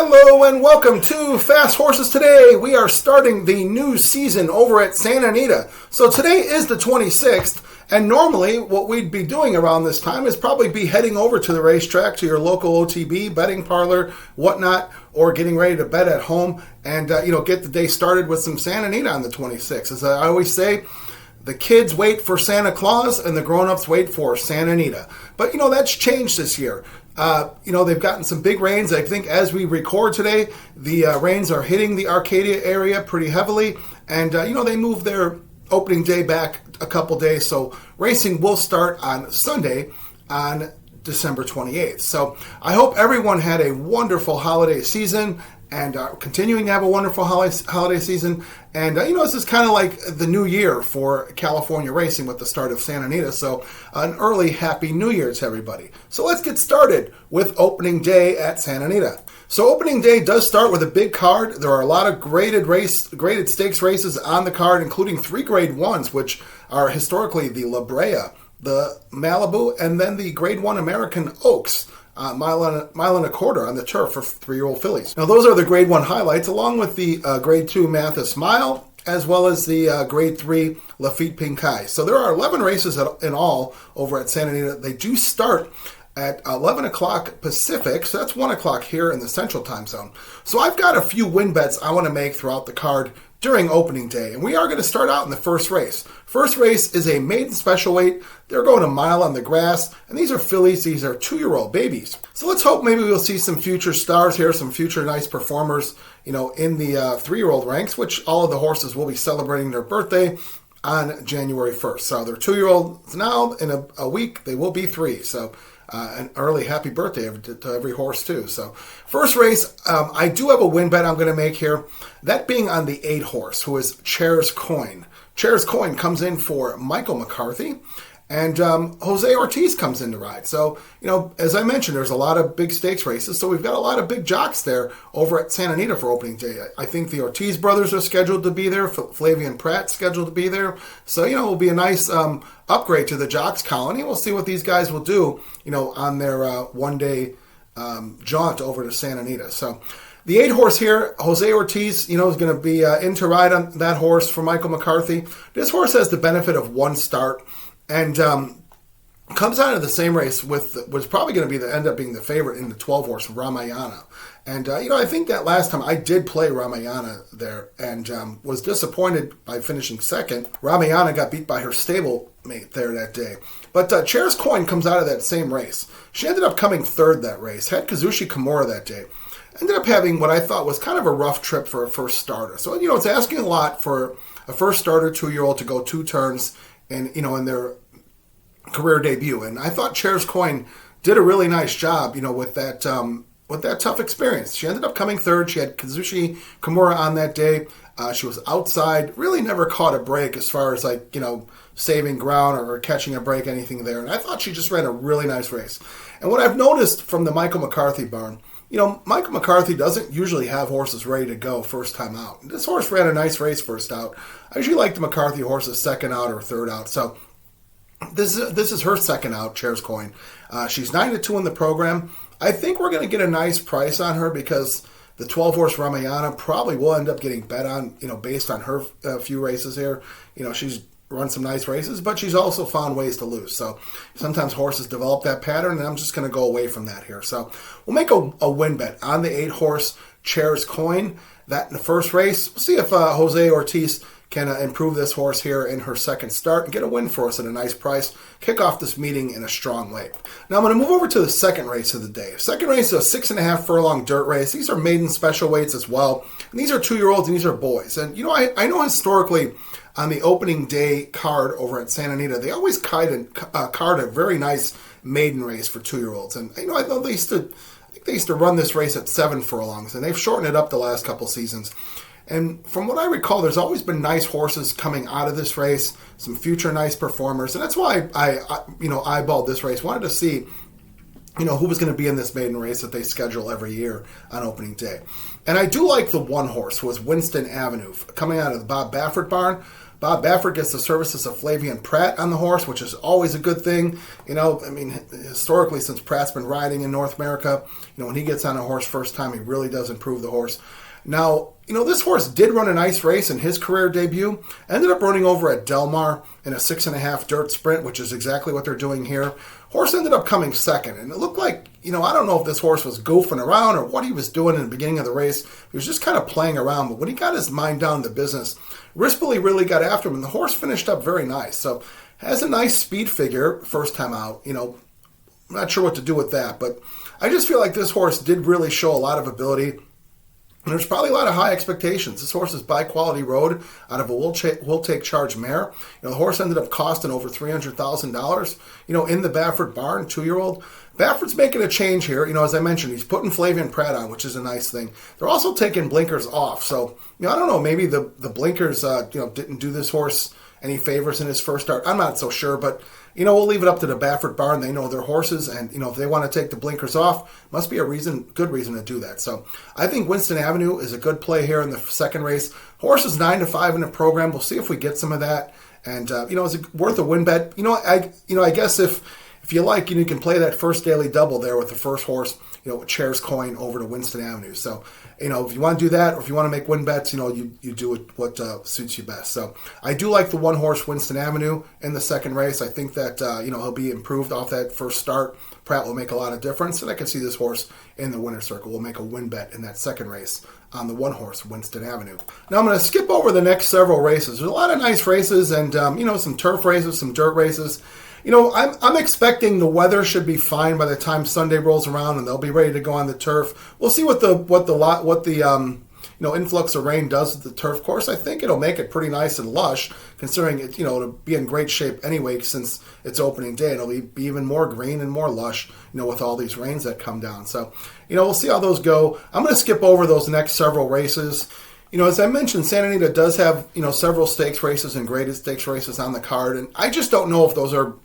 Hello and welcome to Fast Horses Today. We are starting the new season over at Santa Anita. So today is the 26th, and normally what we'd be doing around this time is probably be heading over to the racetrack, to your local OTB, betting parlor, whatnot, or getting ready to bet at home and get the day started with some Santa Anita on the 26th. As I always say, the kids wait for Santa Claus and the grown-ups wait for Santa Anita. But, that's changed this year. They've gotten some big rains. I think as we record today, the rains are hitting the Arcadia area pretty heavily. And, they moved their opening day back a couple days. So racing will start on Sunday on December 28th. So I hope everyone had a wonderful holiday season and continuing to have a wonderful holiday season. And, this is kind of like the new year for California racing with the start of Santa Anita. So an early Happy New Year to everybody. So let's get started with opening day at Santa Anita. So opening day does start with a big card. There are a lot of graded stakes races on the card, including 3 grade 1s, which are historically the La Brea, the Malibu, and then the grade 1 American Oaks. Mile and a quarter on the turf for 3-year-old fillies. Now those are the grade 1 highlights, along with the grade 2 Mathis Mile, as well as the grade 3 Lafitte Pinkai. So there are 11 races in all over at Santa Anita. They do start at 11 o'clock Pacific, so that's 1 o'clock here in the Central Time Zone. So I've got a few win bets I want to make throughout the card during opening day, and we are going to start out in the first race. First race is a maiden special weight. They're going a mile on the grass, and these are fillies. These are 2-year-old babies. So let's hope maybe we'll see some future stars here, some future nice performers, in the 3-year-old ranks, which all of the horses will be celebrating their birthday on January 1st. So they're 2-year-olds now. In a week, they will be 3. So an early happy birthday to every horse, too. So first race, I do have a win bet I'm going to make here. That being on the 8 horse, who is Chair's Coin. Chair's Coin comes in for Michael McCarthy, and Jose Ortiz comes in to ride. So, as I mentioned, there's a lot of big stakes races, so we've got a lot of big jocks there over at Santa Anita for opening day. I think the Ortiz brothers are scheduled to be there, Flavian Pratt's scheduled to be there. So, it will be a nice upgrade to the jocks colony. We'll see what these guys will do, on their one-day jaunt over to Santa Anita. So the 8 horse here, Jose Ortiz, is going to be in to ride on that horse for Michael McCarthy. This horse has the benefit of 1 start and comes out of the same race with was probably going to end up being the favorite in the 12 horse Ramayana. And, I think that last time I did play Ramayana there and was disappointed by finishing second. Ramayana got beat by her stablemate there that day. But Chair's Coin comes out of that same race. She ended up coming third that race, had Kazushi Kimura that day. Ended up having what I thought was kind of a rough trip for a first starter. So, it's asking a lot for a first starter 2-year-old to go 2 turns in their career debut. And I thought Chair's Coin did a really nice job, with that tough experience. She ended up coming third. She had Kazushi Kimura on that day. She was outside, really never caught a break as far as saving ground or catching a break, anything there. And I thought she just ran a really nice race. And what I've noticed from the Michael McCarthy barn, Michael McCarthy doesn't usually have horses ready to go first time out. This horse ran a nice race first out. I usually like the McCarthy horses second out or third out. So this is her second out, Chair's Coin. She's 9-2 in the program. I think we're going to get a nice price on her because the 12 horse Ramayana probably will end up getting bet on, based on her few races here. She's run some nice races, but she's also found ways to lose. So sometimes horses develop that pattern, and I'm just going to go away from that here. So we'll make a win bet on the 8 horse Chair's Coin. That in the first race. We'll see if Jose Ortiz can improve this horse here in her second start and get a win for us at a nice price. Kick off this meeting in a strong way. Now I'm going to move over to the second race of the day. Second race is a 6.5 furlong dirt race. These are maiden special weights as well. And these are 2-year-olds and these are boys. And I know historically on the opening day card over at Santa Anita, they always card a very nice maiden race for 2-year-olds. And I know they used to run this race at 7 furlongs, and they've shortened it up the last couple seasons. And from what I recall, there's always been nice horses coming out of this race, some future nice performers, and that's why I eyeballed this race. Wanted to see, who was going to be in this maiden race that they schedule every year on opening day. And I do like the 1 horse, who was Winston Avenue, coming out of the Bob Baffert barn. Bob Baffert gets the services of Flavien Prat on the horse, which is always a good thing. Historically, since Pratt's been riding in North America, when he gets on a horse first time, he really does improve the horse. Now, this horse did run a nice race in his career debut. Ended up running over at Del Mar in a 6.5 dirt sprint, which is exactly what they're doing here. Horse ended up coming second, and it looked like, I don't know if this horse was goofing around or what he was doing in the beginning of the race. He was just kind of playing around, but when he got his mind down to business, Rispoli really got after him, and the horse finished up very nice. So, has a nice speed figure first time out. I'm not sure what to do with that, but I just feel like this horse did really show a lot of ability. And there's probably a lot of high expectations. This horse is by Quality Road out of a will take charge mare. The horse ended up costing over $300,000. In the Baffert barn, 2-year-old. Baffert's making a change here. As I mentioned, he's putting Flavien Prat on, which is a nice thing. They're also taking blinkers off. So, I don't know. Maybe the blinkers, didn't do this horse any favors in his first start. I'm not so sure, but we'll leave it up to the Baffert barn. They know their horses, and if they want to take the blinkers off, must be a good reason to do that. So I think Winston Avenue is a good play here in the second race. Horse is 9-5 in the program. We'll see if we get some of that, and is it worth a win bet? I guess if you like, you can play that first daily double there with the first horse, Chair's Coin over to Winston Avenue. So, if you want to do that, or if you want to make win bets, you do what suits you best. So, I do like the one horse Winston Avenue in the second race. I think that, he'll be improved off that first start. Pratt will make a lot of difference, and I can see this horse in the winner's circle. We'll make a win bet in that second race on the one horse Winston Avenue. Now, I'm going to skip over the next several races. There's a lot of nice races, and, some turf races, some dirt races. I'm expecting the weather should be fine by the time Sunday rolls around, and they'll be ready to go on the turf. We'll see what the influx of rain does at the turf course. I think it'll make it pretty nice and lush, considering it, it'll be in great shape anyway since it's opening day. It'll be even more green and more lush, with all these rains that come down. So, we'll see how those go. I'm going to skip over those next several races. As I mentioned, Santa Anita does have, several stakes races and graded stakes races on the card, and I just don't know if those are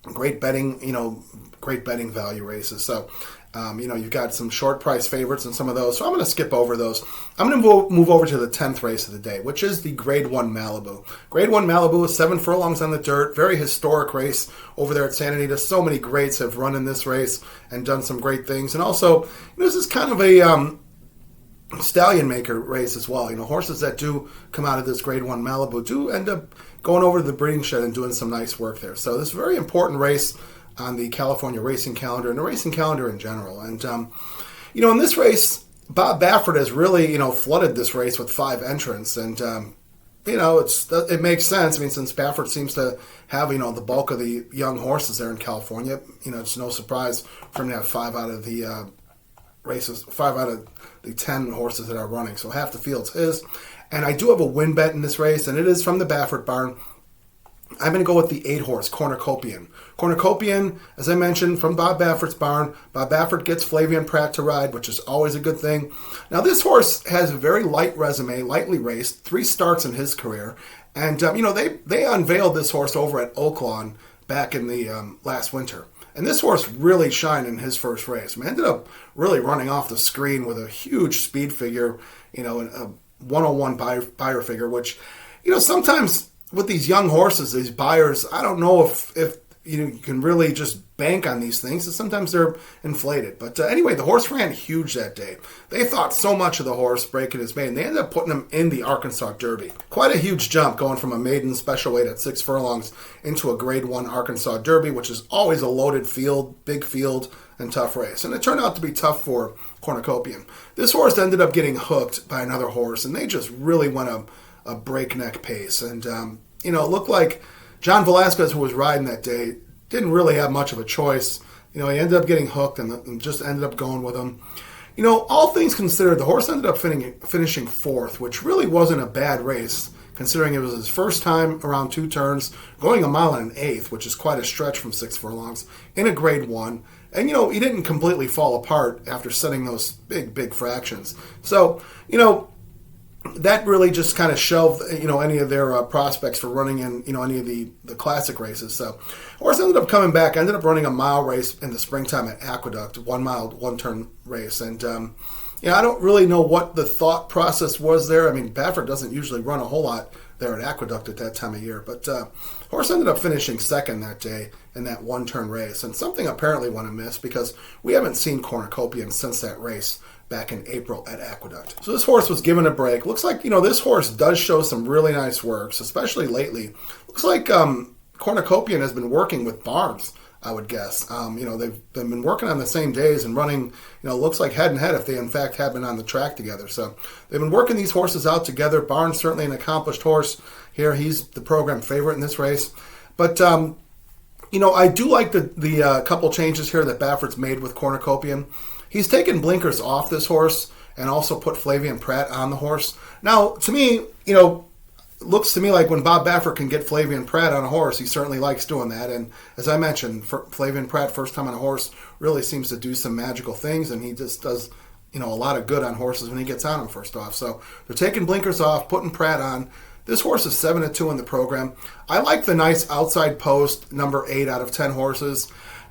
great betting value races. So, you've got some short price favorites in some of those. So I'm going to skip over those. I'm going to move over to the 10th race of the day, which is the Grade 1 Malibu. Grade 1 Malibu is 7 furlongs on the dirt. Very historic race over there at Santa Anita. So many greats have run in this race and done some great things. And also, this is kind of a stallion maker race as well. Horses that do come out of this Grade 1 Malibu do end up going over to the breeding shed and doing some nice work there. So this is a very important race on the California racing calendar and the racing calendar in general. And, in this race, Bob Baffert has really, flooded this race with 5 entrants. And, it makes sense. Since Baffert seems to have, the bulk of the young horses there in California, it's no surprise for him to have 5 out of the races, 5 out of the 10 horses that are running. So half the field's his. And I do have a win bet in this race, and it is from the Baffert barn. I'm going to go with the 8 horse, Cornucopian. Cornucopian, as I mentioned, from Bob Baffert's barn. Bob Baffert gets Flavien Prat to ride, which is always a good thing. Now, this horse has a very light resume, lightly raced, 3 starts in his career. And, they unveiled this horse over at Oaklawn back in the last winter. And this horse really shined in his first race. Ended up really running off the screen with a huge speed figure, a 101 buyer figure, which, sometimes with these young horses, these buyers, I don't know if you can really just bank on these things, and sometimes they're inflated. But anyway, the horse ran huge that day. They thought so much of the horse breaking his maiden. They ended up putting him in the Arkansas Derby. Quite a huge jump going from a maiden special weight at 6 furlongs into a Grade 1 Arkansas Derby, which is always a loaded field, big field, and tough race. And it turned out to be tough for Cornucopian. This horse ended up getting hooked by another horse, and they just really went a breakneck pace. And, it looked like John Velasquez, who was riding that day, didn't really have much of a choice. He ended up getting hooked and just ended up going with him. All things considered, the horse ended up finishing 4th, which really wasn't a bad race, considering it was his first time around 2 turns, going 1 mile and 1/8, which is quite a stretch from 6 furlongs, in a Grade 1. And, he didn't completely fall apart after setting those big fractions. So, that really just kind of shelved, any of their prospects for running in, any of the classic races. So, horse ended up coming back, ended up running a mile race in the springtime at Aqueduct, 1 mile, 1-turn race. And, I don't really know what the thought process was there. Baffert doesn't usually run a whole lot there at Aqueduct at that time of year. But horse ended up finishing second that day in that one-turn race. And something apparently went amiss because we haven't seen Cornucopian since that race back in April at Aqueduct. So this horse was given a break. Looks like, this horse does show some really nice works, especially lately. Looks like Cornucopian has been working with Barnes, I would guess. They've been working on the same days and running, looks like head and head if they in fact have been on the track together. So they've been working these horses out together. Barnes certainly an accomplished horse here. He's the program favorite in this race. But, I do like the couple changes here that Baffert's made with Cornucopian. He's taken blinkers off this horse and also put Flavian Pratt on the horse. Now, to me, looks to me like when Bob Baffert can get Flavian Pratt on a horse, he certainly likes doing that. And as I mentioned, Flavian Pratt, first time on a horse, really seems to do some magical things, and he just does, a lot of good on horses when he gets on them first off. So they're taking blinkers off, putting Pratt on. This horse is 7-2 in the program. I like the nice outside post, number 8 out of 10 horses.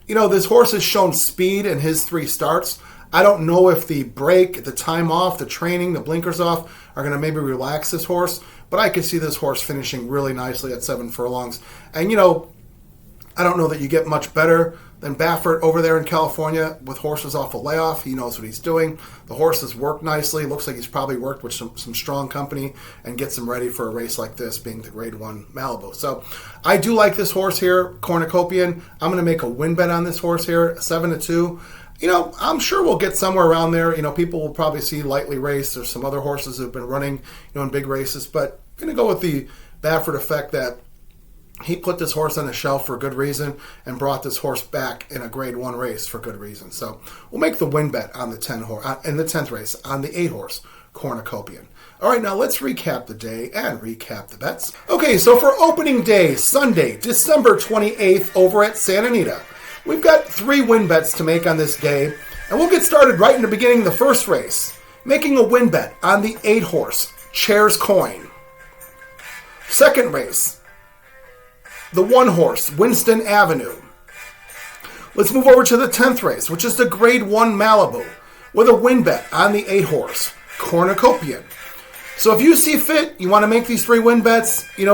This horse has shown speed in his 3 starts. I don't know if the break, the time off, the training, the blinkers off are going to maybe relax this horse, but I could see this horse finishing really nicely at 7 furlongs. And, I don't know that you get much better than Baffert over there in California with horses off a layoff. He knows what he's doing. The horse has worked nicely. Looks like he's probably worked with some strong company and gets him ready for a race like this, being the Grade 1 Malibu. So I do like this horse here, Cornucopian. I'm going to make a win bet on this horse here, 7-2. I'm sure we'll get somewhere around there. People will probably see lightly raced. There's some other horses that have been running, in big races. But I'm going to go with the Baffert effect that he put this horse on the shelf for a good reason and brought this horse back in a Grade 1 race for good reason. So we'll make the win bet on the 10th race on the 8 horse, Cornucopian. All right, now let's recap the day and recap the bets. Okay, so for opening day, Sunday, December 28th, over at Santa Anita, we've got 3 win bets to make on this day, and we'll get started right in the beginning of the first race, making a win bet on the 8 horse, Chair's Coin. Second race, the 1 horse, Winston Avenue. Let's move over to the 10th race, which is the Grade 1 Malibu, with a win bet on the 8 horse, Cornucopian. So if you see fit, you want to make these 3 win bets, you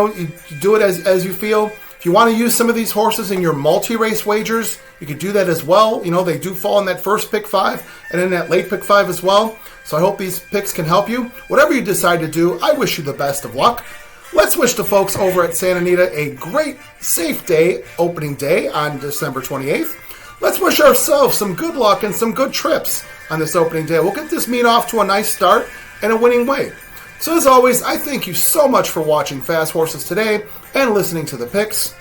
do it as you feel. If you want to use some of these horses in your multi-race wagers, you can do that as well. They do fall in that first pick 5 and in that late pick 5 as well. So I hope these picks can help you. Whatever you decide to do, I wish you the best of luck. Let's wish the folks over at Santa Anita a great, safe day, opening day on December 28th. Let's wish ourselves some good luck and some good trips on this opening day. We'll get this meet off to a nice start and a winning way. So as always, I thank you so much for watching Fast Horses today and listening to the picks.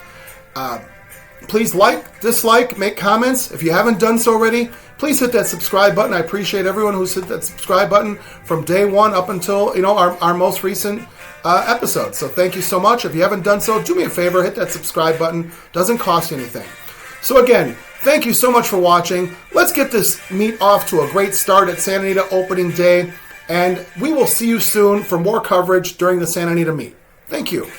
Please like, dislike, make comments. If you haven't done so already, please hit that subscribe button. I appreciate everyone who's hit that subscribe button from day 1 up until our most recent episode. So thank you so much. If you haven't done so, do me a favor, hit that subscribe button. Doesn't cost you anything. So again, thank you so much for watching. Let's get this meet off to a great start at Santa Anita opening day, and we will see you soon for more coverage during the Santa Anita meet. Thank you.